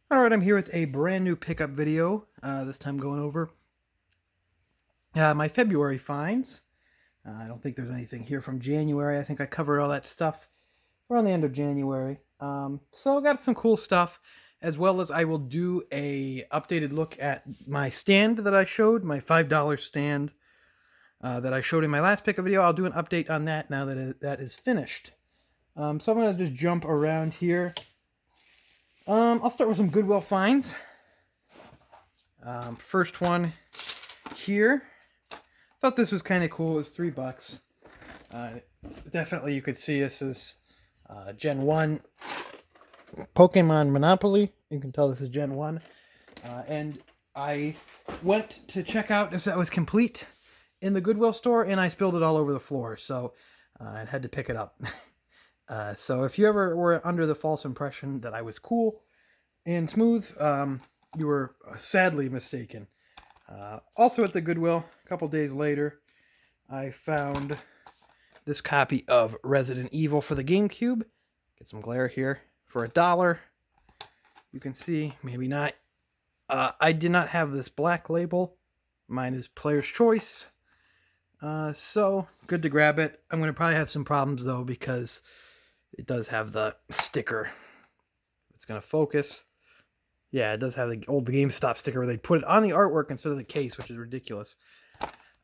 Alright, I'm here with a brand new pickup video, this time going over my February finds. I don't think there's anything here from January. I think I covered all that stuff around the end of January. So I got some cool stuff, as well as I will do a updated look at my stand that I showed, my $5 stand that I showed in my last pickup video. I'll do an update on that now that that is finished. So I'm going to just jump around here. I'll start with some Goodwill Finds. First one here. Thought this was kind of cool. It was $3. Definitely you could see this is Gen 1 Pokemon Monopoly. You can tell this is Gen 1. And I went to check out if that was complete in the Goodwill store, and I spilled it all over the floor. So I had to pick it up. So if you ever were under the false impression that I was cool and smooth, you were sadly mistaken. Also at the Goodwill, a couple days later, I found this copy of Resident Evil for the GameCube. Get some glare here. For $1. You can see, maybe not. I did not have this black label. Mine is Player's Choice. So, good to grab it. I'm going to probably have some problems, though, because it does have the sticker. It's going to focus. Yeah, it does have the old GameStop sticker where they put it on the artwork instead of the case, which is ridiculous.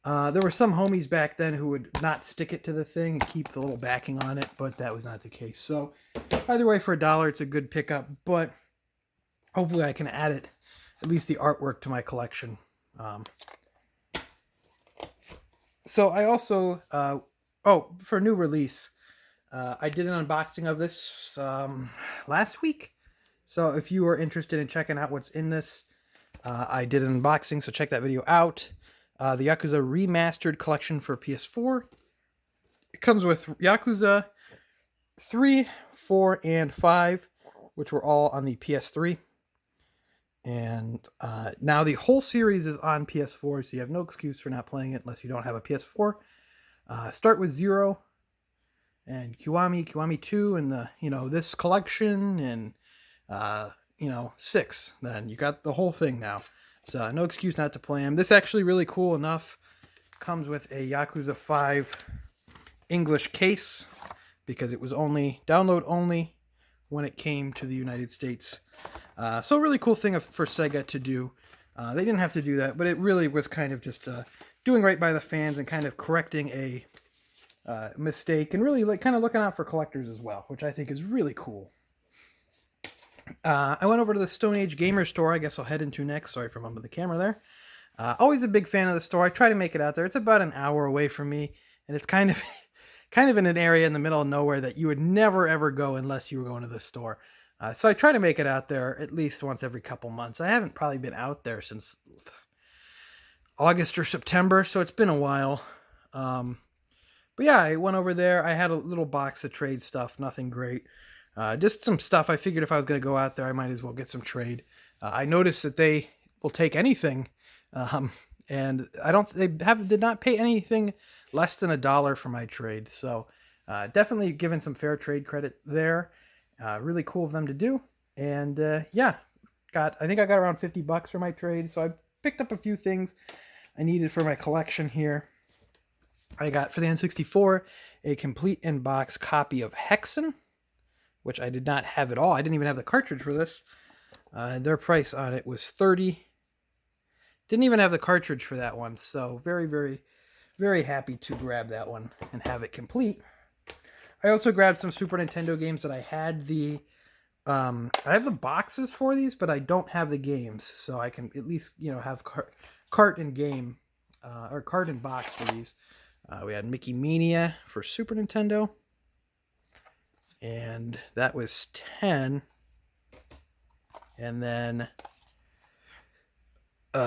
There were some homies back then who would not stick it to the thing and keep the little backing on it, but that was not the case. So, either way, for $1, it's a good pickup, but hopefully I can add it, at least the artwork, to my collection. So I also, for new release, I did an unboxing of this last week. So if you are interested in checking out what's in this, I did an unboxing, so check that video out. The Yakuza Remastered Collection for PS4. It comes with Yakuza 3, 4, and 5, which were all on the PS3. And now the whole series is on PS4, so you have no excuse for not playing it unless you don't have a PS4. Start with 0 and Kiwami 2, and this collection, and 6. Then you got the whole thing now. So no excuse not to play them. This is actually really cool enough. Comes with a Yakuza 5 English case, because it was only download only when it came to the United States. So a really cool thing for Sega to do. They didn't have to do that, but it really was kind of just doing right by the fans and kind of correcting a mistake, and really kind of looking out for collectors as well, which I think is really cool. I went over to the Stone Age Gamer store. I guess I'll head into next. Sorry for mumbling the camera there. Always a big fan of the store. I try to make it out there. It's about an hour away from me, and it's kind of in an area in the middle of nowhere that you would never ever go unless you were going to the store. So I try to make it out there at least once every couple months. I haven't probably been out there since August or September, so it's been a while. But yeah, I went over there. I had a little box of trade stuff, nothing great. Just some stuff. I figured if I was going to go out there, I might as well get some trade. I noticed that they will take anything, and they did not pay anything less than $1 for my trade. So definitely given some fair trade credit there. Really cool of them to do. And yeah, I think I got around $50 for my trade. So I picked up a few things I needed for my collection here. I got for the N64 a complete in-box copy of Hexen, which I did not have at all. I didn't even have the cartridge for this. Their price on it was $30. Didn't even have the cartridge for that one. So very, very, very happy to grab that one and have it complete. I also grabbed some Super Nintendo games that I had I have the boxes for these, but I don't have the games. So I can at least, have cart and game, or cart and box for these. We had Mickey Mania for Super Nintendo. And that was 10. And then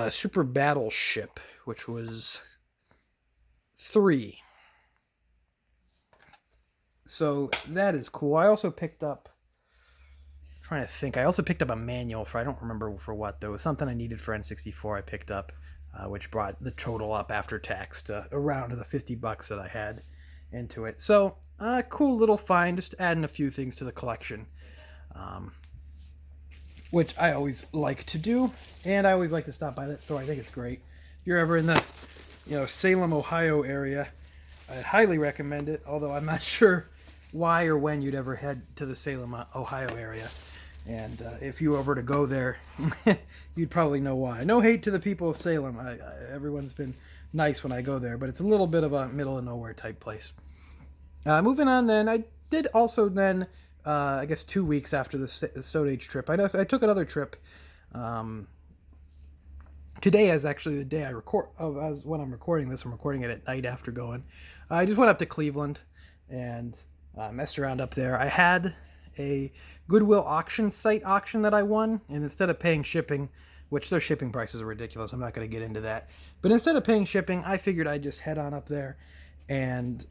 Super Battleship, which was 3. So that is cool. I also picked up, I also picked up a manual for, I don't remember for what, though. It was something I needed for N64 I picked up, which brought the total up after tax to around the $50 that I had into it. So, cool little find, just adding a few things to the collection. which I always like to do. And I always like to stop by that store. I think it's great. If you're ever in the, Salem, Ohio area, I highly recommend it, although I'm not sure why or when you'd ever head to the Salem, Ohio area. And if you were to go there, you'd probably know why. No hate to the people of Salem. Everyone's been nice when I go there, but it's a little bit of a middle of nowhere type place. Moving on then, I did also then, I guess 2 weeks after the Stone Age trip, I took another trip. Today is actually the day I record, as when I'm recording this. I'm recording it at night after going. I just went up to Cleveland and messed around up there. I had a Goodwill auction site auction that I won, and instead of paying shipping, which their shipping prices are ridiculous, I'm not going to get into that, but instead of paying shipping, I figured I'd just head on up there and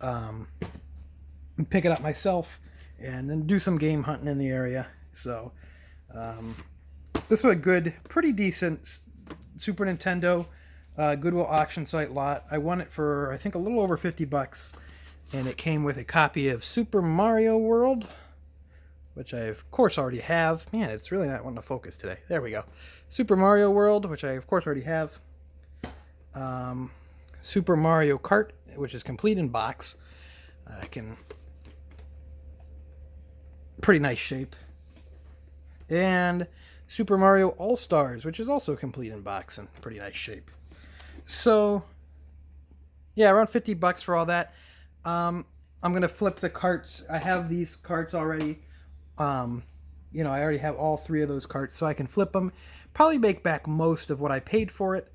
pick it up myself and then do some game hunting in the area. So this was a good, pretty decent Super Nintendo Goodwill auction site lot. I won it for, I think, a little over $50, and it came with a copy of Super Mario World, which I, of course, already have. Man, it's really not wanting to focus today. There we go. Super Mario World, which I, of course, already have. Super Mario Kart, which is complete in box. Pretty nice shape. And Super Mario All-Stars, which is also complete in box and pretty nice shape. So, yeah, around $50 for all that. I'm going to flip the carts. I have these carts already. I already have all 3 of those carts, so I can flip them. Probably make back most of what I paid for it.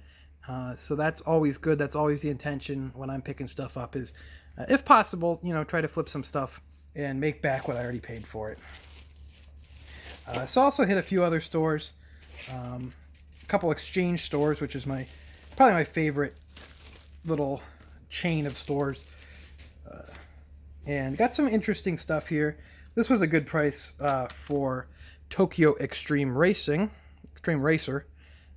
So that's always good. That's always the intention when I'm picking stuff up is, if possible, try to flip some stuff and make back what I already paid for it. So I also hit a few other stores, a couple exchange stores, which is probably my favorite little chain of stores, and got some interesting stuff here. This was a good price for Tokyo Extreme Racer.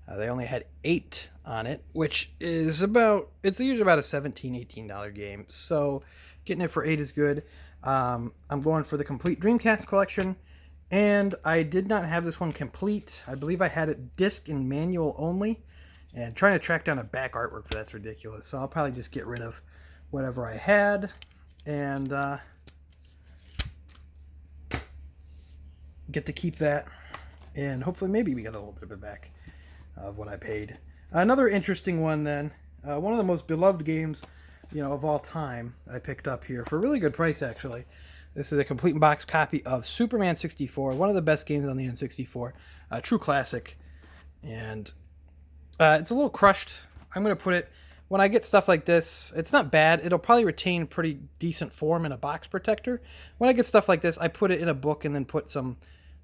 They only had 8 on it, which is it's usually about a $17, $18 game. So getting it for 8 is good. I'm going for the complete Dreamcast collection, and I did not have this one complete. I believe I had it disc and manual only, and trying to track down a back artwork for that's ridiculous. So I'll probably just get rid of whatever I had and get to keep that, and hopefully maybe we get a little bit of it back of what I paid. Another interesting one then, one of the most beloved games of all time I picked up here for a really good price actually. This is a complete box copy of Superman 64, one of the best games on the N64, a true classic, and it's a little crushed. I'm going to put it, when I get stuff like this, it's not bad. It'll probably retain pretty decent form in a box protector. When I get stuff like this, I put it in a book and then put some,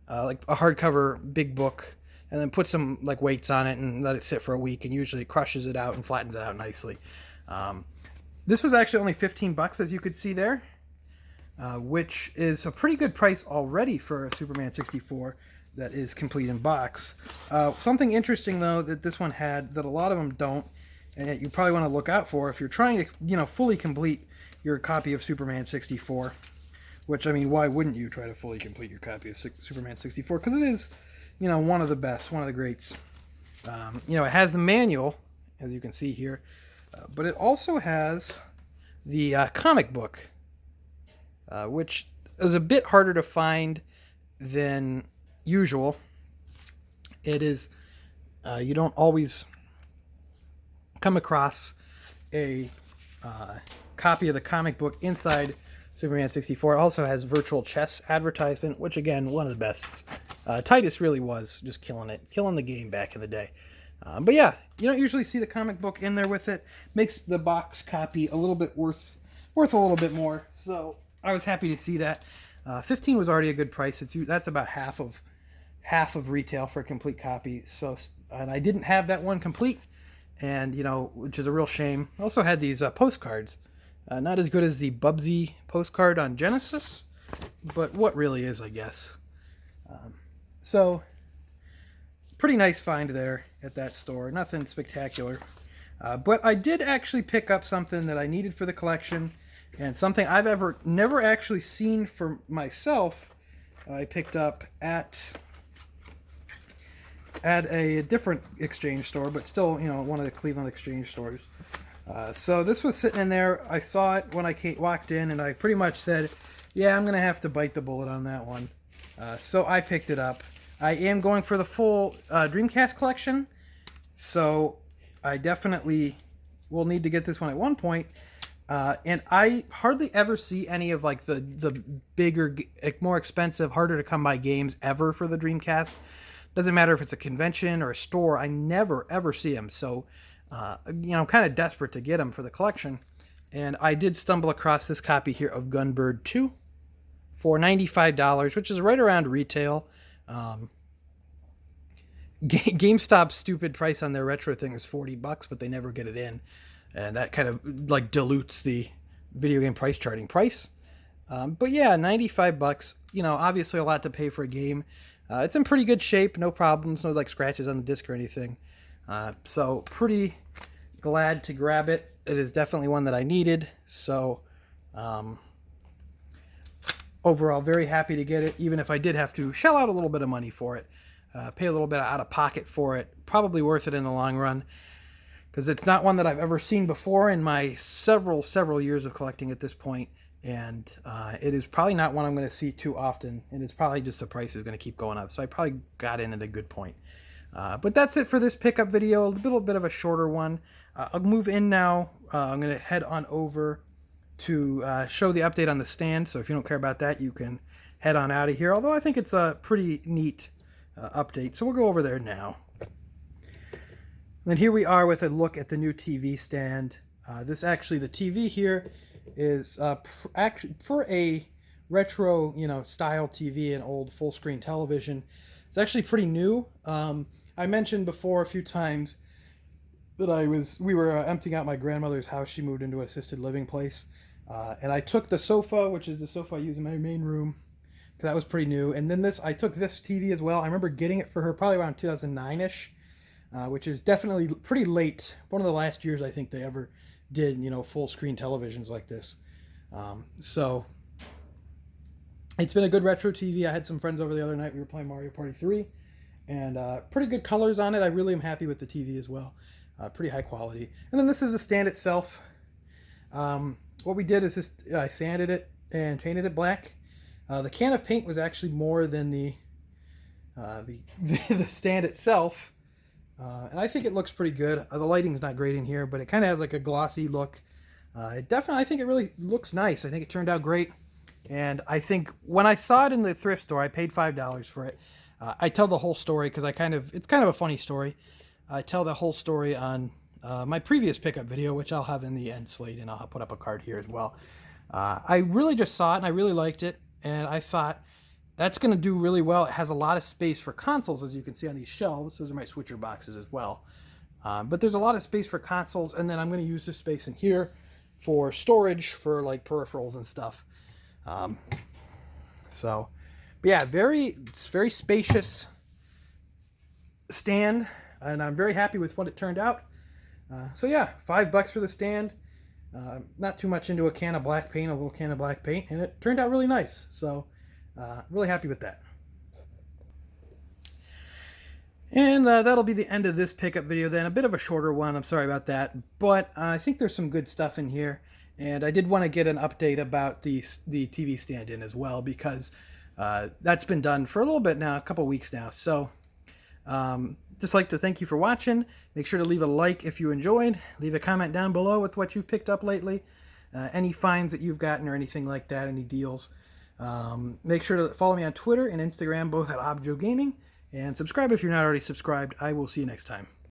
like a hardcover big book, and then put some like weights on it and let it sit for a week, and usually it crushes it out and flattens it out nicely. This was actually only $15, as you could see there, which is a pretty good price already for a Superman 64 that is complete in box. Something interesting, though, that this one had that a lot of them don't, and that you probably want to look out for if you're trying to, fully complete your copy of Superman 64, which, I mean, why wouldn't you try to fully complete your copy of Superman 64? Because it is, one of the best, one of the greats. It has the manual, as you can see here, but it also has the comic book, which is a bit harder to find than usual. It is, you don't always come across a copy of the comic book inside Superman 64. It also has virtual chess advertisement, which again, one of the best. Titus really was just killing the game back in the day. But yeah, you don't usually see the comic book in there with it. Makes the box copy a little bit worth a little bit more. So I was happy to see that. 15 was already a good price. That's about half of retail for a complete copy. So, and I didn't have that one complete, and which is a real shame. I also had these postcards. Not as good as the Bubsy postcard on Genesis, but what really is, I guess. So, pretty nice find there at that store. Nothing spectacular. But I did actually pick up something that I needed for the collection, and something I've never actually seen for myself. I picked up at at a different exchange store, but still, you know, one of the Cleveland exchange stores. So this was sitting in there. I saw it when I walked in, and I pretty much said, yeah, I'm going to have to bite the bullet on that one. So I picked it up. I am going for the full Dreamcast collection, so I definitely will need to get this one at one point. And I hardly ever see any of like the bigger, more expensive, harder to come by games ever for the Dreamcast. Doesn't matter if it's a convention or a store, I never ever see them. So, you know, I'm kind of desperate to get them for the collection. And I did stumble across this copy here of Gunbird 2 for $95, which is right around retail. GameStop's stupid price on their retro thing is $40, but they never get it in. And that kind of like dilutes the video game price charting price. But yeah, $95, you know, obviously a lot to pay for a game. It's in pretty good shape, no problems, no like scratches on the disc or anything. So pretty glad to grab it. It is definitely one that I needed. So overall, very happy to get it, even if I did have to shell out a little bit of money for it. Pay a little bit out of pocket for it. Probably worth it in the long run, because it's not one that I've ever seen before in my several years of collecting at this point. And it is probably not one I'm going to see too often, and it's probably just the price is going to keep going up. So I probably got in at a good point. But that's it for this pickup video, a little bit of a shorter one. I'll move in now. I'm going to head on over to show the update on the stand. So if you don't care about that, you can head on out of here. Although I think it's a pretty neat update. So we'll go over there now. And here we are with a look at the new TV stand. The TV here is actually for a retro, you know, style TV, an old full screen television. It's actually pretty new. I mentioned before a few times that we were emptying out my grandmother's house. She moved into an assisted living place, and I took the sofa, which is the sofa I use in my main room, because that was pretty new. And then I took this TV as well. I remember getting it for her probably around 2009-ish, which is definitely pretty late. One of the last years I think they ever did, you know, full screen televisions like this. So it's been a good retro TV. I had some friends over the other night. We were playing Mario Party 3, and pretty good colors on it. I really am happy with the TV as well. Pretty high quality. And then this is the stand itself. What we did is just I sanded it and painted it black. The can of paint was actually more than the stand itself. And I think it looks pretty good. The lighting's not great in here, but it kind of has like a glossy look. I think it really looks nice. I think it turned out great. And I think when I saw it in the thrift store, I paid $5 for it. I tell the whole story because it's kind of a funny story. I tell the whole story on my previous pickup video, which I'll have in the end slate, and I'll put up a card here as well. I really just saw it and I really liked it, and I thought that's going to do really well. It has a lot of space for consoles, as you can see on these shelves. Those are my switcher boxes as well. But there's a lot of space for consoles, and then I'm going to use this space in here for storage for like peripherals and stuff. But yeah, it's very spacious stand, and I'm very happy with what it turned out. So yeah, $5 for the stand. Not too much into a can of black paint, a little can of black paint, and it turned out really nice. So really happy with that. And that'll be the end of this pickup video then. A bit of a shorter one, I'm sorry about that. But I think there's some good stuff in here. And I did want to get an update about the TV stand-in as well, because that's been done for a little bit now, a couple weeks now. So just like to thank you for watching. Make sure to leave a like if you enjoyed. Leave a comment down below with what you've picked up lately. Any finds that you've gotten or anything like that, any deals. Make sure to follow me on Twitter and Instagram, both at ObjoGaming. And subscribe if you're not already subscribed. I will see you next time.